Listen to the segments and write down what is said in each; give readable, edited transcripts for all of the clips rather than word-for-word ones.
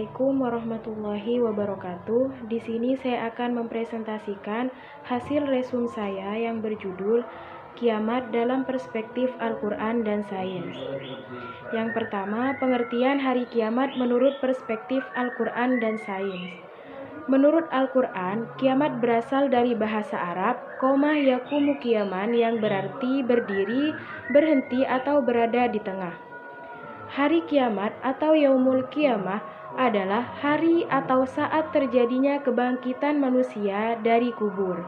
Assalamualaikum warahmatullahi wabarakatuh. Di sini saya akan mempresentasikan hasil resum saya yang berjudul Kiamat dalam Perspektif Al-Quran dan Sains. Yang pertama, pengertian hari kiamat menurut perspektif Al-Quran dan Sains. Menurut Al-Quran, kiamat berasal dari bahasa Arab, yakumu kiaman, yang berarti berdiri, berhenti, atau berada di tengah. Hari kiamat atau Yaumul Qiyamah adalah hari atau saat terjadinya kebangkitan manusia dari kubur.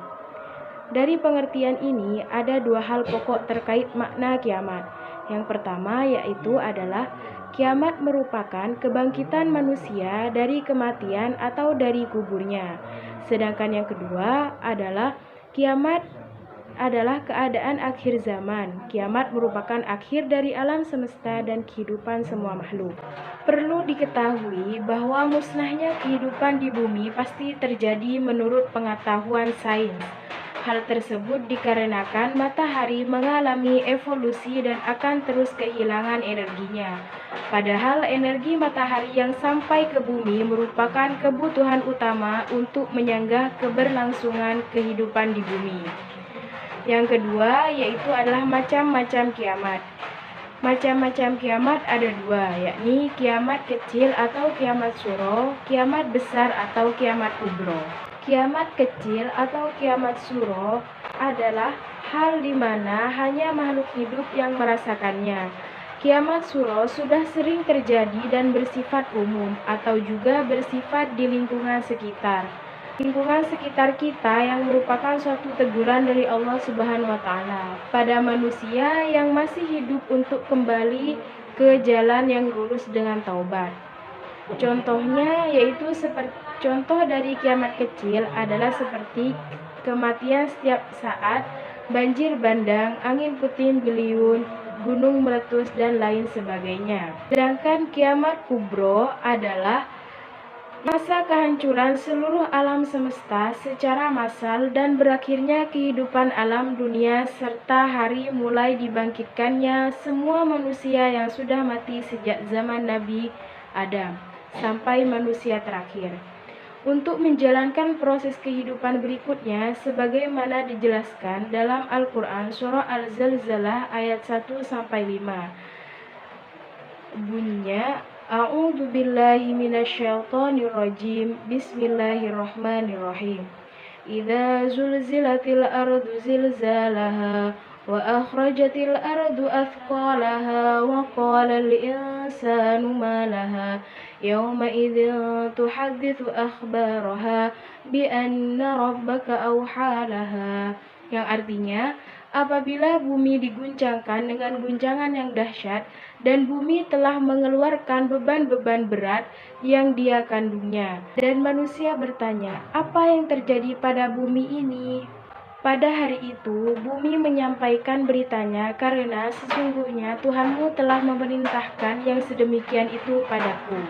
Dari pengertian ini ada dua hal pokok terkait makna kiamat. Yang pertama yaitu adalah kiamat merupakan kebangkitan manusia dari kematian atau dari kuburnya. Sedangkan yang kedua adalah kiamat adalah keadaan akhir zaman. Kiamat merupakan akhir dari alam semesta dan kehidupan semua makhluk. Perlu diketahui bahwa musnahnya kehidupan di bumi pasti terjadi menurut pengetahuan sains. Hal tersebut dikarenakan matahari mengalami evolusi dan akan terus kehilangan energinya. Padahal energi matahari yang sampai ke bumi merupakan kebutuhan utama untuk menyanggah keberlangsungan kehidupan di bumi. Yang kedua yaitu adalah macam-macam kiamat. Macam-macam kiamat ada dua, yakni kiamat kecil atau kiamat suro, kiamat besar atau kiamat kubro. Kiamat kecil atau kiamat suro adalah hal di mana hanya makhluk hidup yang merasakannya. Kiamat suro sudah sering terjadi dan bersifat umum atau juga bersifat di lingkungan sekitar. Lingkungan sekitar kita yang merupakan suatu teguran dari Allah Subhanahu wa Ta'ala pada manusia yang masih hidup untuk kembali ke jalan yang lurus dengan taubat. Contohnya yaitu contoh dari kiamat kecil adalah seperti kematian setiap saat, banjir bandang, angin puting beliung, gunung meletus dan lain sebagainya. Sedangkan kiamat kubro adalah masa kehancuran seluruh alam semesta secara massal dan berakhirnya kehidupan alam dunia serta hari mulai dibangkitkannya semua manusia yang sudah mati sejak zaman Nabi Adam sampai manusia terakhir. Untuk menjalankan proses kehidupan berikutnya sebagaimana dijelaskan dalam Al-Quran surah Al-Zalzalah ayat 1-5. Bunyinya, A'udzu billahi minasyaitonir rajim. Bismillahirrahmanirrahim. Idza zulzilatil ardu zilzalaha wa akhrajatil ardu athqalaha wa qala al insanu ma laha yawma idzin tuhadditsu akhbaraha bi anna rabbaka awhalaha. Yang artinya, apabila bumi diguncangkan dengan guncangan yang dahsyat dan bumi telah mengeluarkan beban-beban berat yang dia kandungnya, dan manusia bertanya, apa yang terjadi pada bumi ini? Pada hari itu, bumi menyampaikan beritanya karena sesungguhnya Tuhanmu telah memerintahkan yang sedemikian itu padaku.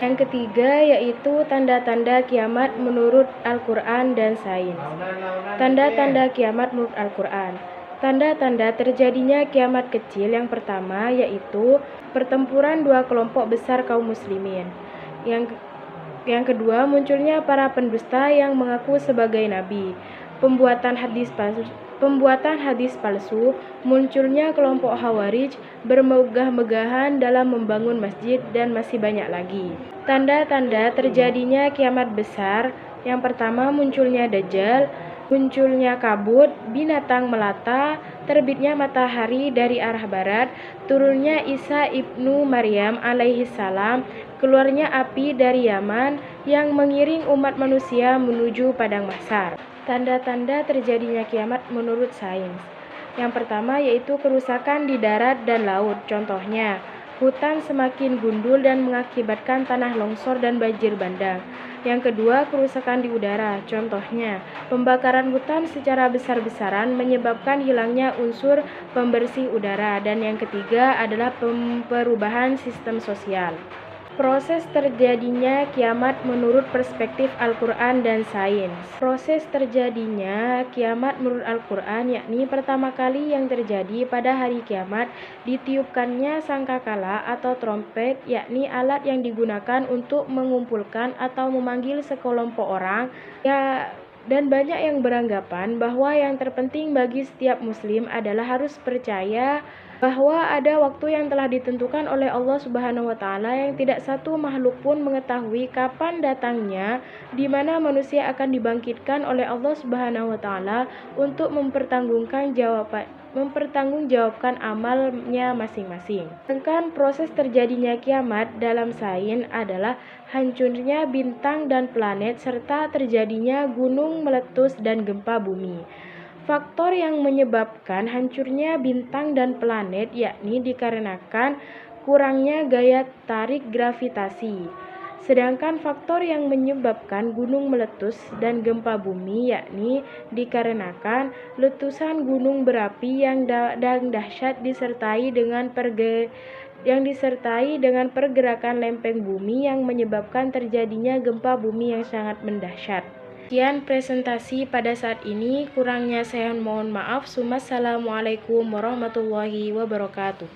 Yang ketiga yaitu tanda-tanda kiamat menurut Al-Quran dan Sains. Tanda-tanda kiamat menurut Al-Quran. Tanda-tanda terjadinya kiamat kecil yang pertama yaitu pertempuran dua kelompok besar kaum muslimin. Yang kedua, munculnya para pendusta yang mengaku sebagai nabi. Pembuatan hadis palsu, munculnya kelompok Khawarij, bermegah-megahan dalam membangun masjid, dan masih banyak lagi. Tanda-tanda terjadinya kiamat besar, yang pertama munculnya Dajjal, munculnya kabut, binatang melata, terbitnya matahari dari arah barat, turunnya Isa ibnu Maryam alaihissalam, keluarnya api dari Yaman yang mengiring umat manusia menuju padang mahsyar. Tanda-tanda terjadinya kiamat menurut sains. Yang pertama yaitu kerusakan di darat dan laut. Contohnya, hutan semakin gundul dan mengakibatkan tanah longsor dan banjir bandang. Yang kedua, kerusakan di udara. Contohnya, pembakaran hutan secara besar-besaran menyebabkan hilangnya unsur pembersih udara. Dan yang ketiga adalah perubahan sistem sosial. Proses terjadinya kiamat menurut perspektif Al-Quran dan sains. Proses terjadinya kiamat menurut Al-Quran yakni pertama kali yang terjadi pada hari kiamat ditiupkannya sangkakala atau trompet, yakni alat yang digunakan untuk mengumpulkan atau memanggil sekelompok orang dan banyak yang beranggapan bahwa yang terpenting bagi setiap muslim adalah harus percaya bahwa ada waktu yang telah ditentukan oleh Allah Subhanahu wa taala yang tidak satu makhluk pun mengetahui kapan datangnya, di mana manusia akan dibangkitkan oleh Allah Subhanahu wa taala untuk mempertanggungjawabkan amalnya masing-masing. Sedangkan proses terjadinya kiamat dalam sains adalah hancurnya bintang dan planet serta terjadinya gunung meletus dan gempa bumi. Faktor yang menyebabkan hancurnya bintang dan planet yakni dikarenakan kurangnya gaya tarik gravitasi. Sedangkan faktor yang menyebabkan gunung meletus dan gempa bumi yakni dikarenakan letusan gunung berapi yang dahsyat disertai dengan pergerakan lempeng bumi yang menyebabkan terjadinya gempa bumi yang sangat mendahsyat. Sekian presentasi pada saat ini, kurangnya saya mohon maaf. Wassalamualaikum warahmatullahi wabarakatuh.